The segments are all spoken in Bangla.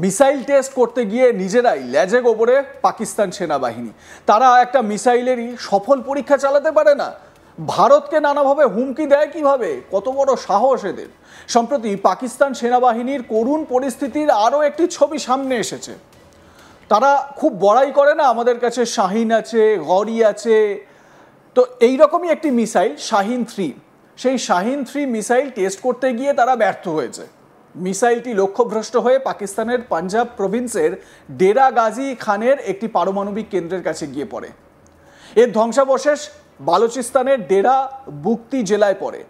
মিসাইল টেস্ট করতে গিয়ে নিজেরাই লেজে গোবরে পাকিস্তান সেনাবাহিনী। তারা একটা মিসাইলেরই সফল পরীক্ষা চালাতে পারে না, ভারতকে নানাভাবে হুমকি দেয় কিভাবে? কত বড় সাহস এদের! সম্প্রতি পাকিস্তান সেনাবাহিনীর করুণ পরিস্থিতির আরও একটি ছবি সামনে এসেছে। তারা খুব বড়াই করে না, আমাদের কাছে শাহিন আছে, গৌরি আছে, তো এইরকমই একটি মিসাইল শাহিন-3, সেই শাহিন-3 মিসাইল টেস্ট করতে গিয়ে তারা ব্যর্থ হয়েছে। মিসাইলটি লক্ষ্যভ্রষ্ট হয়ে পাকিস্তানের পাঞ্জাব প্রভিন্সের ডেরা গাজী খানের একটি পারমাণবিক কেন্দ্রের কাছে গিয়ে পড়ে। এর ধ্বংসাবশেষ বালুচিস্তানের ডেরা বুকতি জেলায় পড়ে।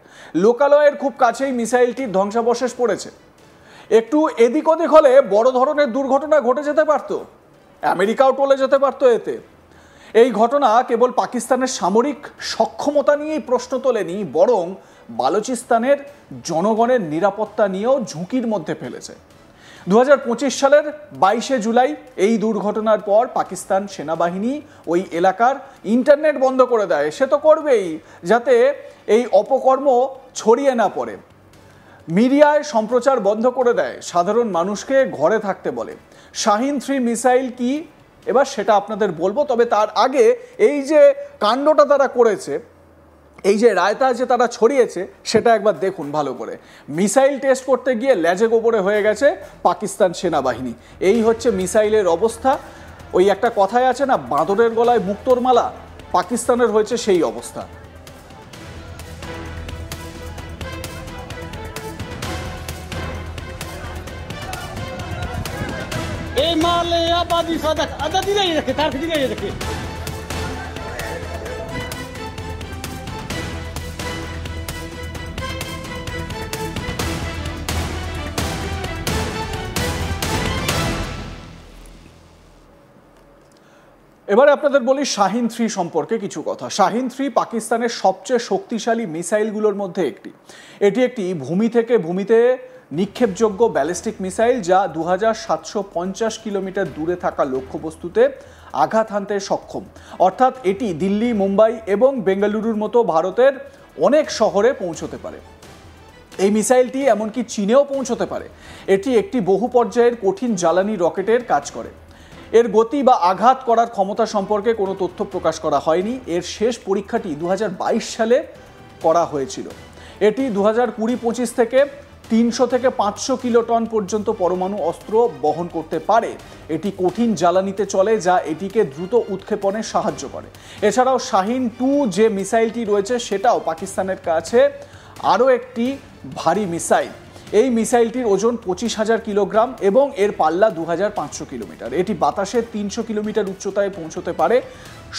লোকালয়ের খুব কাছেই মিসাইলটির ধ্বংসাবশেষ পড়েছে। একটু এদিক ওদিক হলে বড় ধরনের দুর্ঘটনা ঘটে যেতে পারত, আমেরিকাও টলে যেতে পারত এতে। এই ঘটনা কেবল পাকিস্তানের সামরিক সক্ষমতা নিয়েই প্রশ্ন তোলেনি, বরং বালুচিস্তানের জনগণের নিরাপত্তা নিয়েও ঝুঁকির মধ্যে ফেলেছে। 2025 সালের 22শে জুলাই এই দুর্ঘটনার পর পাকিস্তান সেনাবাহিনী ওই এলাকার ইন্টারনেট বন্ধ করে দেয়। সে তো করবেই, যাতে এই অপকর্ম ছড়িয়ে না পড়ে। মিডিয়ায় সম্প্রচার বন্ধ করে দেয়, সাধারণ মানুষকে ঘরে থাকতে বলে। শাহিন-3 মিসাইল কি এবার সেটা আপনাদের বলবো, তবে তার আগে এই যে কাণ্ডটা তারা করেছে, এই যে রায়তা যে তারা ছড়িয়েছে, সেটা একবার দেখুন ভালো করে। মিসাইল টেস্ট করতে গিয়ে লেজে গোবরে হয়ে গেছে পাকিস্তান সেনাবাহিনী। এই হচ্ছে মিসাইলের অবস্থা। ওই একটা কথায় আছে না, বাঁদরের গলায় মুক্তোর মালা, পাকিস্তানের হয়েছে সেই অবস্থা। এই মালে আবাদি সাদাক আদা দিলাই রাখে, তার দিলাই রাখে। এবারে আপনাদের বলি শাহিন-3 সম্পর্কে কিছু কথা। শাহিন-3 পাকিস্তানের সবচেয়ে শক্তিশালী মিসাইলগুলোর মধ্যে একটি। এটি একটি ভূমি থেকে ভূমিতে নিক্ষেপযোগ্য ব্যালিস্টিক মিসাইল, যা 2750 কিলোমিটার দূরে থাকা লক্ষ্যবস্তুতে আঘাত হানতে সক্ষম। অর্থাৎ এটি দিল্লি, মুম্বাই এবং বেঙ্গালুরুর মতো ভারতের অনেক শহরে পৌঁছতে পারে। এই মিসাইলটি এমনকি চীনেও পৌঁছতে পারে। এটি একটি বহু পর্যায়ের কঠিন জ্বালানি রকেটের কাজ করে। এর গতি বা আঘাত করার ক্ষমতা সম্পর্কে কোনো তথ্য প্রকাশ করা হয়নি। এর শেষ পরীক্ষাটি 2022 সালে করা হয়েছিল। এটি 2020-25 থেকে 300 থেকে 500 কিলোটন পর্যন্ত পরমাণু অস্ত্র বহন করতে পারে। এটি কঠিন জ্বালানিতে চলে, যা এটিকে দ্রুত উৎক্ষেপণে সাহায্য করে। এছাড়াও শাহিন-2 যে মিসাইলটি রয়েছে, সেটাও পাকিস্তানের কাছে আরও একটি ভারী মিসাইল। এই মিসাইলটির ওজন 25,000 কিলোগ্রাম এবং এর পাল্লা 2500 কিলোমিটার। এটি বাতাসে 300 কিলোমিটার উচ্চতায় পৌঁছতে পারে।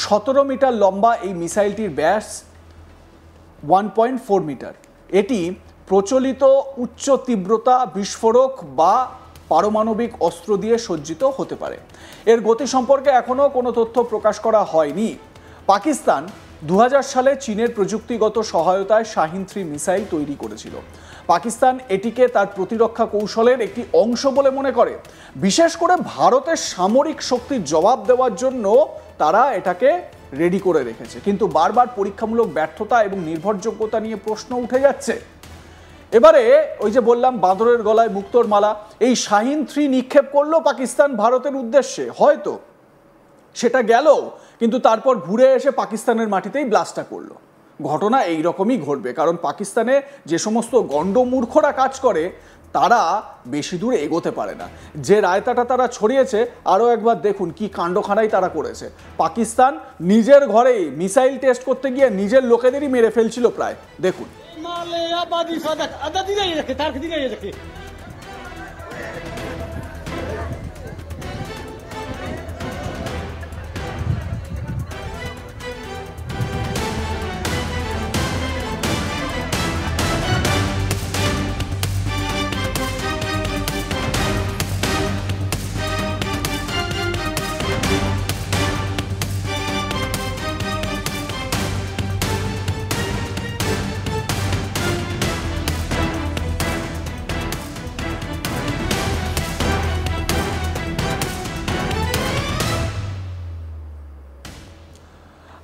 17 মিটার লম্বা এই মিসাইলটির ব্যাস 1.4 মিটার। এটি প্রচলিত উচ্চ তীব্রতা বিস্ফোরক বা পারমাণবিক অস্ত্র দিয়ে সজ্জিত হতে পারে। এর গতি সম্পর্কে এখনও কোনো তথ্য প্রকাশ করা হয়নি। পাকিস্তান 2000 সালে চীনের প্রযুক্তিগত সহায়তায় শাহিন-3 মিসাইল তৈরি করেছিল। পাকিস্তান এটিকে তার প্রতিরক্ষা কৌশলের একটি অংশ বলে মনে করে। বিশেষ করে ভারতের সামরিক শক্তির জবাব দেওয়ার জন্য তারা এটাকে রেডি করে রেখেছে। কিন্তু বারবার পরীক্ষামূলক ব্যর্থতা এবং নির্ভরযোগ্যতা নিয়ে প্রশ্ন উঠে যাচ্ছে। এবারে ওই যে বললাম বাঁদরের গলায় মুক্তোর মালা, এই শাহিন-3 নিক্ষেপ করলো পাকিস্তান ভারতের উদ্দেশ্যে, হয়তো সেটা গেল, কিন্তু তারপর ঘুরে এসে পাকিস্তানের মাটিতেই ব্লাস্টটা করলো। ঘটনা এই রকমই ঘটবে, কারণ পাকিস্তানে যে সমস্ত গণ্ডমূর্খরা কাজ করে তারা বেশি দূর এগোতে পারে না। যে রায়তাটা তারা ছড়িয়েছে, আরও একবার দেখুন কি কাণ্ডখানাই তারা করেছে। পাকিস্তান নিজের ঘরেই মিসাইল টেস্ট করতে গিয়ে নিজের লোকেদেরই মেরে ফেলছিল প্রায়। দেখুন, মালে আবাদি সাদাক আদা দিলাই রাখে, তার দিলাই রাখে।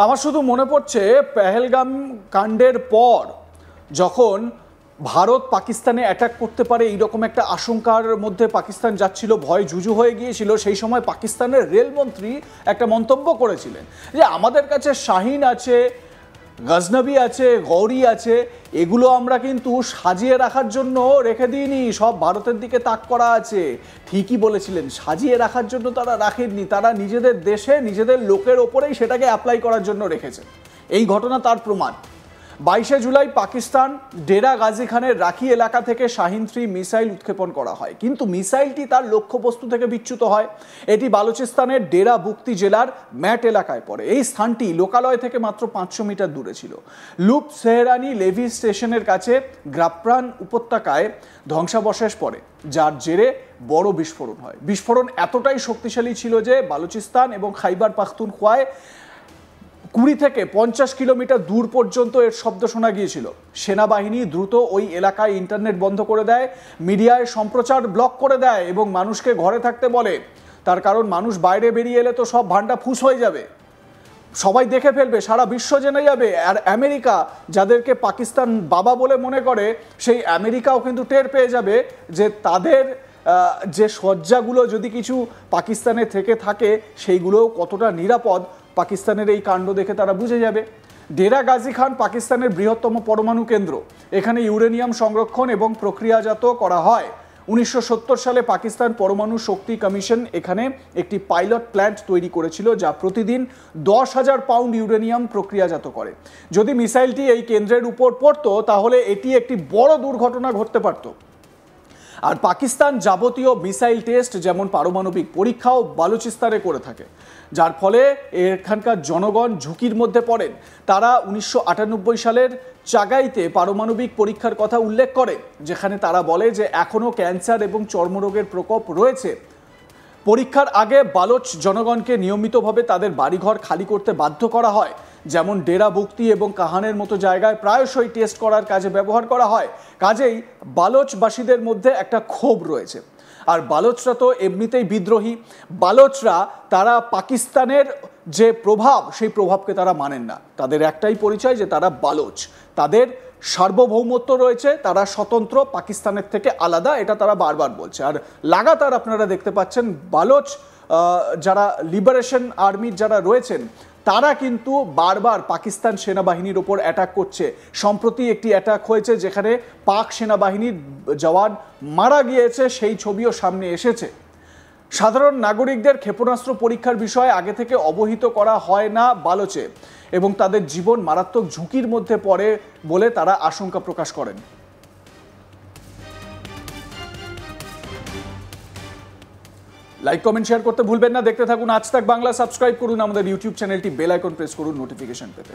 আমার শুধু মনে পড়ছে পেহেলগাম কাণ্ডের পর যখন ভারত পাকিস্তানে অ্যাটাক করতে পারে এইরকম একটা আশঙ্কার মধ্যে পাকিস্তান যাচ্ছিল, ভয় জুজু হয়ে গিয়েছিল। সেই সময় পাকিস্তানের রেলমন্ত্রী একটা মন্তব্য করেছিলেন যে আমাদের কাছে শাহিন আছে, গজনবি আছে, গৌরী আছে, এগুলো আমরা কিন্তু সাজিয়ে রাখার জন্য রেখে দিইনি, সব ভারতের দিকে তাক করা আছে। ঠিকই বলেছিলেন, সাজিয়ে রাখার জন্য তারা রাখেননি, তারা নিজেদের দেশে নিজেদের লোকের ওপরেই সেটাকে অ্যাপ্লাই করার জন্য রেখেছে। এই ঘটনা তার প্রমাণ। 22শে জুলাই পাকিস্তান ডেরা গাজী খানের রাখি এলাকা থেকে শাহিন 3 মিসাইল উৎক্ষেপণ করা হয়, কিন্তু মিসাইলটি তার লক্ষ্যবস্তু থেকে বিচ্যুত হয়। এটি বালুচিস্তানের ডেরা বুক্তি জেলার ম্যাট এলাকায় পড়ে। এই স্থানটি লোকালয় থেকে মাত্র 500 মিটার দূরে ছিল। লুপ সেহরানি লেভি স্টেশনের কাছে গ্রাপ্রান উপত্যকায় ধ্বংসাবশেষ পড়ে, যার জেরে বড় বিস্ফোরণ হয়। বিস্ফোরণ এতটাই শক্তিশালী ছিল যে বালুচিস্তান এবং খাইবার পাখতুনখোয়ায় 20 থেকে 50 কিলোমিটার দূর পর্যন্ত এর শব্দ শোনা গিয়েছিল। সেনাবাহিনী দ্রুত ওই এলাকায় ইন্টারনেট বন্ধ করে দেয়, মিডিয়ায় সম্প্রচার ব্লক করে দেয় এবং মানুষকে ঘরে থাকতে বলে। তার কারণ মানুষ বাইরে বেরিয়ে এলে তো সব ভান্ডা ফুস হয়ে যাবে, সবাই দেখে ফেলবে, সারা বিশ্ব জেনে যাবে। আর আমেরিকা, যাদেরকে পাকিস্তান বাবা বলে মনে করে, সেই আমেরিকাও কিন্তু টের পেয়ে যাবে যে তাদের যে সজ্জাগুলো যদি কিছু পাকিস্তানে থেকে থাকে সেইগুলোও কতটা নিরাপদ, পাকিস্তানের এই কাণ্ড দেখে তারা বুঝে যাবে। ডেরা গাজী খান পাকিস্তানের বৃহত্তম পরমাণু কেন্দ্র। এখানে ইউরেনিয়াম সংরক্ষণ এবং প্রক্রিয়াজাত করা হয়। 1970 সালে পাকিস্তান পরমাণু শক্তি কমিশন এখানে একটি পাইলট প্ল্যান্ট তৈরি করেছিল, যা প্রতিদিন 10,000 পাউন্ড ইউরেনিয়াম প্রক্রিয়াজাত করে। যদি মিসাইলটি এই কেন্দ্রের উপর পড়তো তাহলে এটি একটি বড় দুর্ঘটনা ঘটতে পারত। আর পাকিস্তান যাবতীয় মিসাইল টেস্ট, যেমন পারমাণবিক পরীক্ষাও বালুচিস্তানে করে থাকে, যার ফলে এখানকার জনগণ ঝুঁকির মধ্যে পড়েন। তারা 1998 সালের চাগাইতে পারমাণবিক পরীক্ষার কথা উল্লেখ করে, যেখানে তারা বলে যে এখনও ক্যান্সার এবং চর্মরোগের প্রকোপ রয়েছে। পরীক্ষার আগে বালোচ জনগণকে নিয়মিতভাবে তাদের বাড়িঘর খালি করতে বাধ্য করা হয়, যেমন ডেরা বুক্তি এবং কাহানের মতো জায়গায় প্রায়শই টেস্ট করার কাজে ব্যবহার করা হয়। কাজেই বালোচবাসীদের মধ্যে একটা ক্ষোভ রয়েছে। আর বালোচরা তো এমনিতেই বিদ্রোহী। বালোচরা তারা পাকিস্তানের যে প্রভাব, সেই প্রভাবকে তারা মানেন না। তাদের একটাই পরিচয় যে তারা বালোচ, তাদের সার্বভৌমত্ব রয়েছে, তারা স্বতন্ত্র, পাকিস্তানের থেকে আলাদা, এটা তারা বারবার বলছে। আর লাগাতার আপনারা দেখতে পাচ্ছেন বালোচ যারা লিবারেশন আর্মির যারা রয়েছেন, তারা কিন্তু বারবার পাকিস্তান সেনাবাহিনীর ওপর অ্যাটাক করছে। সম্প্রতি একটি অ্যাটাক হয়েছে যেখানে পাক সেনাবাহিনীর জওয়ান মারা গিয়েছে, সেই ছবিও সামনে এসেছে। সাধারণ নাগরিকদের ক্ষেপণাস্ত্র পরীক্ষার বিষয়ে আগে থেকে অবহিত করা হয় না বালোচে, এবং তাদের জীবন মারাত্মক ঝুঁকির মধ্যে পড়ে বলে তারা আশঙ্কা প্রকাশ করেন। লাইক, কমেন্ট, শেয়ার করতে ভুলবেন না। দেখতে থাকুন আজ তাক বাংলা। সাবস্ক্রাইব করুন আমাদের ইউটিউব চ্যানেলটি, বেল আইকন প্রেস করুন নোটিফিকেশন পেতে।